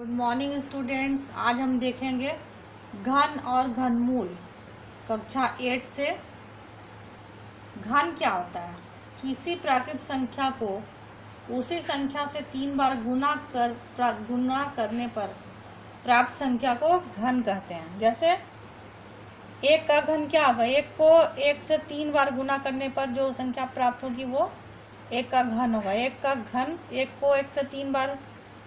Good morning students. आज हम देखेंगे घन और घनमूल। कक्षा 8 से घन क्या होता है। किसी प्राकृत संख्या को उसी संख्या से 3 बार गुना करने पर प्राप्त संख्या को घन कहते हैं। जैसे एक का घन क्या होगा, एक को 1 से 3 बार गुना करने पर जो संख्या प्राप्त होगी वो एक का घन होगा। एक का घन, एक को 1 से 3 बार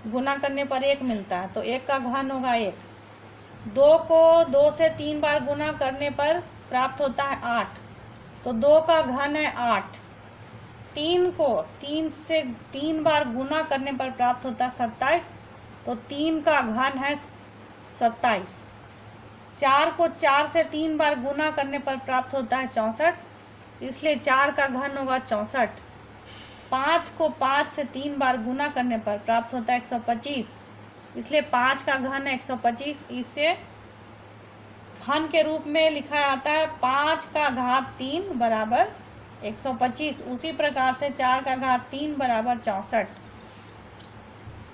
गुना करने पर 1 मिलता है तो एक का घन होगा 1। 2 को 2 से 3 बार गुना करने पर प्राप्त होता है 8 तो 2 का घन है 8। 3 को 3 से 3 बार गुना करने पर प्राप्त होता है 27 तो 3 का घन है 27। 4 को 4 से 3 बार गुना करने पर प्राप्त होता है 64 इसलिए 4 का घन होगा 64। 5 को 5 से 3 बार गुना करने पर प्राप्त होता है 125 इसलिए 5 का घन है 125। इसे घन के रूप में लिखा जाता है 5 का घात 3 बराबर 125। उसी प्रकार से 4 का घात 3 बराबर 64।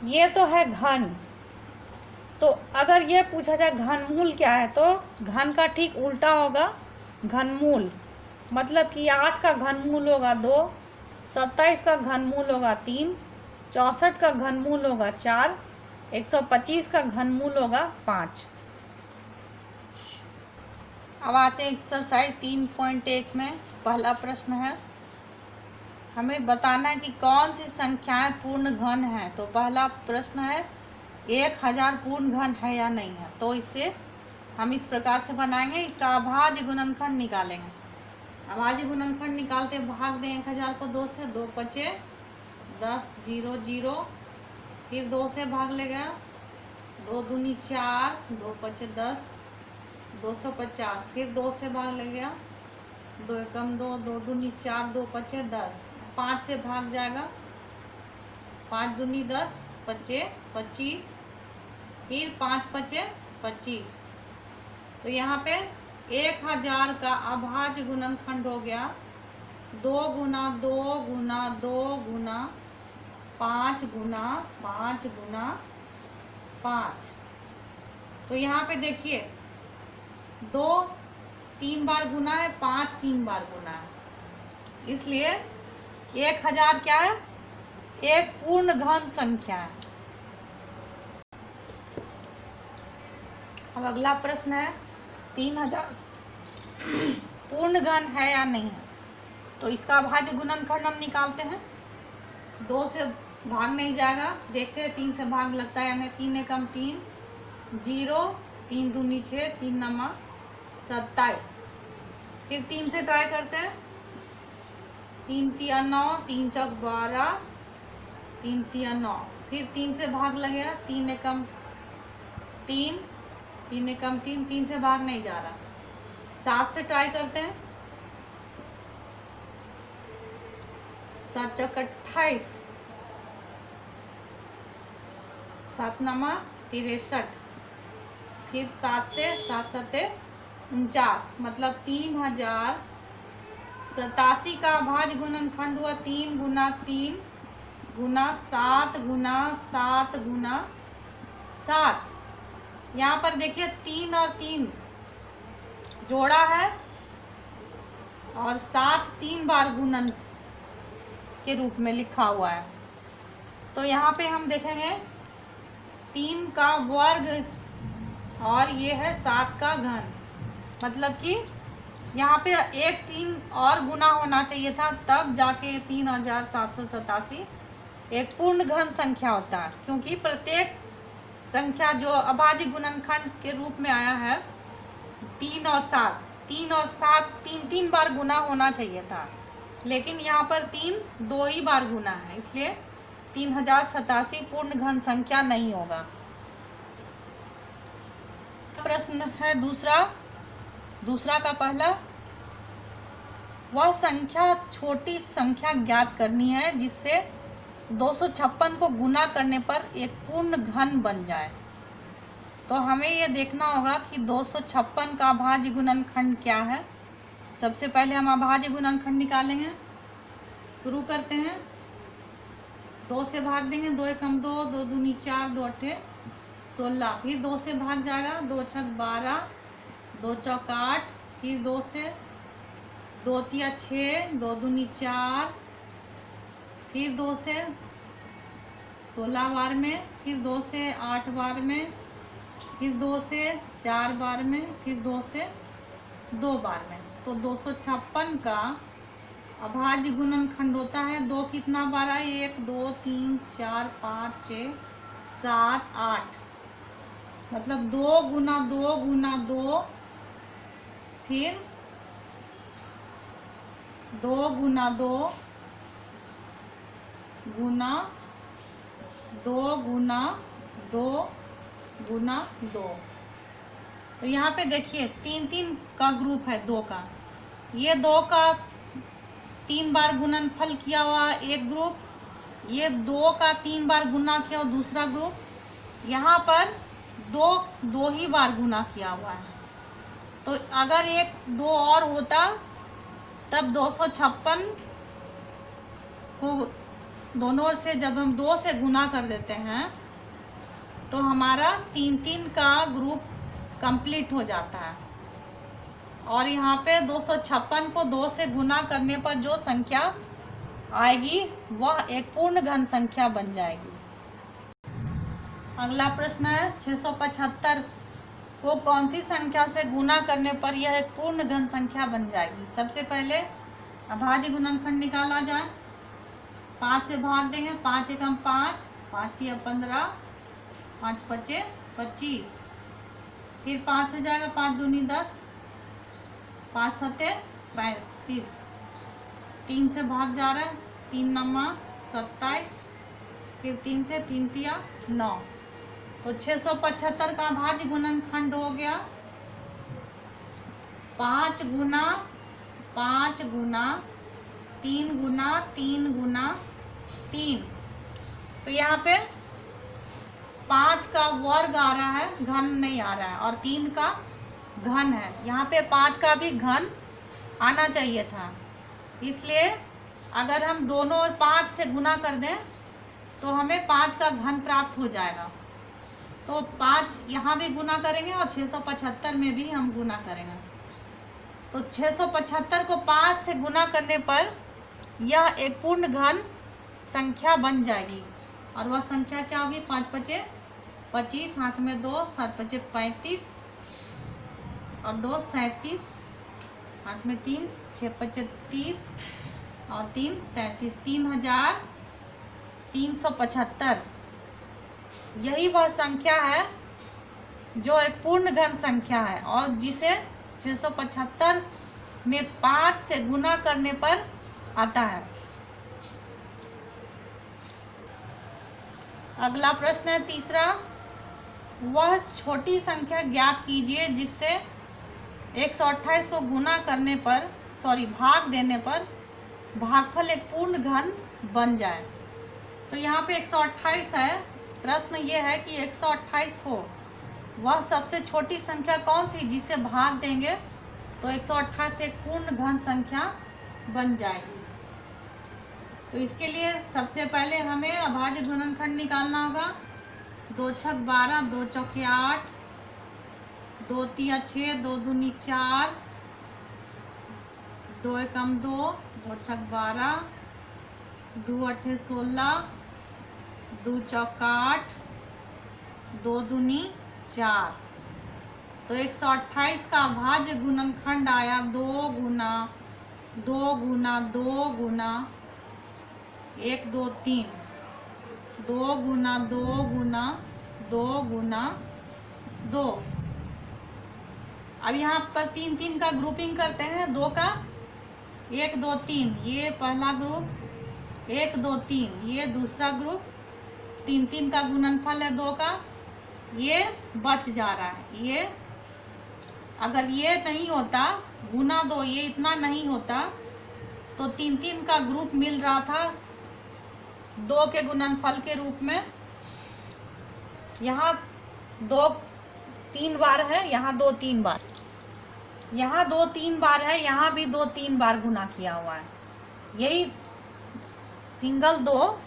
ये तो है घन। तो अगर ये पूछा जाए घनमूल क्या है तो घन का ठीक उल्टा होगा घनमूल। मतलब कि 8 का घनमूल होगा 2, 27 का घनमूल होगा 3, 64 का घनमूल होगा 4, 125 का घनमूल होगा 5। अब आते हैं एक्सरसाइज 3.1 में। पहला प्रश्न है, हमें बताना है कि कौन सी संख्याएं पूर्ण घन है। तो पहला प्रश्न है 1000 पूर्ण घन है या नहीं है। तो इसे हम इस प्रकार से बनाएंगे, इसका अभाज्य गुणनखंड निकालेंगे। अभाज्य गुणनखंड निकालते भाग दें 1000 को 2 से, 2 पचे 10, 0 0, फिर 2 से भाग लेगा 2 दूनी 4, 2 पचे 10, 250, फिर 2 से भाग ले गया 2 एकम 2, 2 दूनी 4, 2 पचे 10, 5 से भाग जाएगा 5 दूनी 10, पचे 25, फिर 5 पचे 25। तो यहाँ पे 1000 का अभाज्य गुणनखंड हो गया 2 गुना 2 गुना 2 गुना 5 गुना 5 गुना 5। तो यहाँ पे देखिए 2 3 बार गुना है, 5 3 बार गुना है, इसलिए 1000 क्या है, एक पूर्ण घन संख्या है। अब अगला प्रश्न है 3000 पूर्ण घन है या नहीं है। तो इसका अभाज्य गुणनखंड हम निकालते हैं। 2 से भाग नहीं जाएगा, देखते हैं 3 से भाग लगता है या नहीं। 3 एकम 3, 0, 3 दूनी 6, 3 नमा 27। फिर 3 से ट्राई करते हैं। 3 तिया 9, 3 चौक 12, 3 तिया 9, फिर 3 से भाग लगेगा। 3 एकम 3, 3 एकम 3, 3 से भाग नहीं जा रहा। 7 से ट्राई करते हैं। 7 चौक 28, 7 नमा 63, फिर 7 से 7 सते 49, मतलब 3087 का अभाज्य गुणनखंड हुआ 3 गुना 3 गुना 7 गुना 7 गुना 7। यहाँ पर देखिए 3 और 3 जोड़ा है और 7 3 बार गुणन के रूप में लिखा हुआ है। तो यहाँ पे हम देखेंगे 3 का वर्ग और ये है 7 का घन, मतलब कि यहाँ पे 1 3 और गुना होना चाहिए था, तब जाके 3787 एक पूर्ण घन संख्या होता है। क्योंकि प्रत्येक संख्या जो अभाज्य गुणनखंड के रूप में आया है 3 और 7, 3 और 7 3 बार गुना होना चाहिए था, लेकिन यहाँ पर 3 2 ही बार गुना है, इसलिए 3087 पूर्ण घन संख्या नहीं होगा। प्रश्न है दूसरा का पहला, वह संख्या छोटी संख्या ज्ञात करनी है जिससे 256 को गुना करने पर एक पूर्ण घन बन जाए। तो हमें यह देखना होगा कि 256 का अभाज्य गुणनखंड क्या है। सबसे पहले हम अभाज्य गुणनखंड निकालेंगे। शुरू करते हैं। 2 से भाग देंगे, 2 एकम 2, 2 दूनी 4, 2 अट्ठे 16, फिर 2 से भाग जाएगा, 2 छक 12, 2 चौक 8, फिर 2 से 2 तिया 6, 2 दूनी 4, फिर 2 से 16 बार में, फिर 2 से 8 बार में, फिर 2 से 4 बार में, फिर 2 से 2 बार में। तो 256 का अभाज्य गुणनखंड होता है 2 कितना बार है, 1 2 3 4 5 6 7 8, मतलब 2 गुना 2 गुना 2, फिर 2 गुना 2 गुना 2 गुना 2 गुना 2। तो यहाँ पे देखिए 3 का ग्रुप है 2 का, ये 2 का 3 बार गुणनफल किया हुआ एक ग्रुप, ये 2 का 3 बार गुना किया हुआ दूसरा ग्रुप, यहाँ पर 2 ही बार गुना किया हुआ है। तो अगर 1 2 और होता तब 256 को दोनों ओर से जब हम 2 से गुना कर देते हैं तो हमारा 3 का ग्रुप कंप्लीट हो जाता है। और यहाँ पे 256 को 2 से गुना करने पर जो संख्या आएगी वह एक पूर्ण घन संख्या बन जाएगी। अगला प्रश्न है 675 को कौन सी संख्या से गुना करने पर यह एक पूर्ण घन संख्या बन जाएगी। सबसे पहले अभाज्य गुणनखंड निकाला जाए, 5 से भाग देंगे, 5 एकम 5, 5 तिया 15, 5 पचे 25, फिर 5 से जाएगा 5 दूनी 10, 5 सते 35, 3 से भाग जा रहा है, 3 नमा 27, फिर 3 से 3 तिया 9। तो 675 का अभाज्य गुणनखंड हो गया 5 गुना 5 गुना 3 गुना 3 गुना 3। तो यहाँ पे 5 का वर्ग आ रहा है, घन नहीं आ रहा है, और 3 का घन है। यहाँ पे 5 का भी घन आना चाहिए था, इसलिए अगर हम दोनों ओर 5 से गुना कर दें तो हमें 5 का घन प्राप्त हो जाएगा। तो 5 यहाँ भी गुना करेंगे और 675 में भी हम गुना करेंगे। तो 675 को 5 से गुना करने पर यह एक पूर्ण घन संख्या बन जाएगी। और वह संख्या क्या होगी, 5 पचे 25, हाथ में 2, 7 पचे 35 और 2 37, हाथ में 3, 6 पचे 30 और 3 33, 3375। यही वह संख्या है जो एक पूर्ण घन संख्या है और जिसे 675 में 5 से गुना करने पर आता है। अगला प्रश्न है तीसरा, वह छोटी संख्या ज्ञात कीजिए जिससे 128 को गुना करने पर भाग देने पर भागफल एक पूर्ण घन बन जाए। तो यहाँ पे 128 है, प्रश्न ये है कि 128 को वह सबसे छोटी संख्या कौन सी जिसे भाग देंगे तो 128 एक पूर्ण घन संख्या बन जाएगी। तो इसके लिए सबसे पहले हमें अभाज्य गुणनखंड निकालना होगा। 2 छक 12, 2 चौके 8, 2 तिया 6, 2 दूनी 4, 2 एकम 2, 2 छक 12, 2 अठे 16, 2 चौक 8, 2 दूनी 4। तो 128 का अभाज्य गुणनखंड आया 2 गुना 2 गुना 2 गुना 1 2 3, 2 गुना 2 गुना 2 गुना 2। अब यहाँ पर 3 3 का ग्रुपिंग करते हैं, 2 का 1 2 3 ये पहला ग्रुप, 1 2 3 ये दूसरा ग्रुप, 3 3 का गुणनफल है 2 का, ये बच जा रहा है। ये अगर ये नहीं होता गुना 2 ये इतना नहीं होता तो 3 3 का ग्रुप मिल रहा था 2 के गुणनफल के रूप में। यहाँ 2 3 बार है, यहाँ 2 3 बार, यहाँ 2 3 बार है, यहाँ भी 2 3 बार गुना किया हुआ है। यही सिंगल 2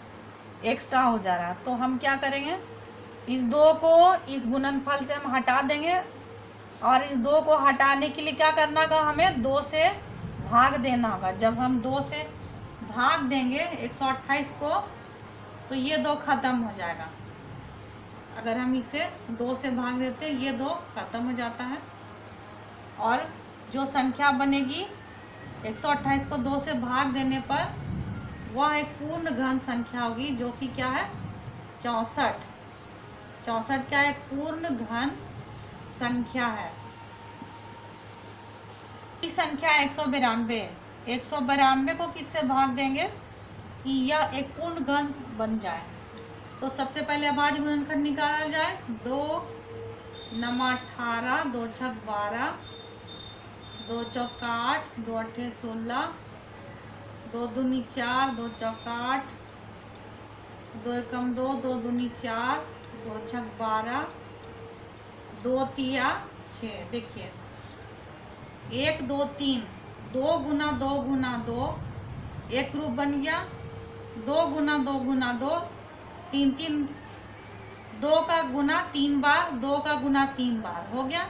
एक्स्ट्रा हो जा रहा है। तो हम क्या करेंगे, इस 2 को इस गुणनफल से हम हटा देंगे, और इस 2 को हटाने के लिए क्या करना होगा, हमें 2 से भाग देना होगा। जब हम 2 से भाग देंगे 128 को, तो ये 2 खत्म हो जाएगा। अगर हम इसे 2 से भाग देते हैं, ये 2 खत्म हो जाता है, और जो संख्या बनेगी 128 को 2 से भाग देने पर वह एक पूर्ण घन संख्या होगी, जो कि क्या है, 64। 64 क्या एक पूर्ण घन संख्या है। इस संख्या 192, 192 को किससे भाग देंगे कि यह एक पूर्ण घन बन जाए। तो सबसे पहले अभाज्य गुणनखंड निकाला जाए। 2 नमा 18, 2 छक 12, 2 चौक 8, 2 अट्ठे 16, 2 दूनी 4, 2 चौक 8, 2 एकम 2, 2 दूनी 4, 2 छक 12, 2 तिया 6। देखिए 1 2 3, 2 गुना 2 गुना 2 एक रूप बन गया। 2 गुना 2 गुना 2 3 3, 2 का गुना 3 बार, 2 का गुना 3 बार हो गया।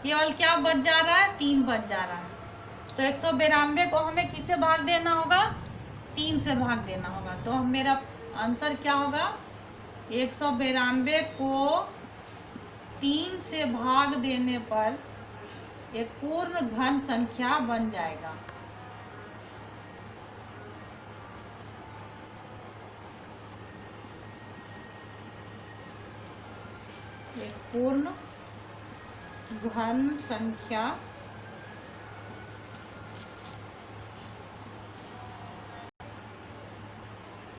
केवल क्या बच जा रहा है, 3 बच जा रहा है। तो 192 को हमें किससे भाग देना होगा, 3 से भाग देना होगा। तो मेरा आंसर क्या होगा, 192 को 3 से भाग देने पर एक पूर्ण घन संख्या बन जाएगा। एक पूर्ण घन संख्या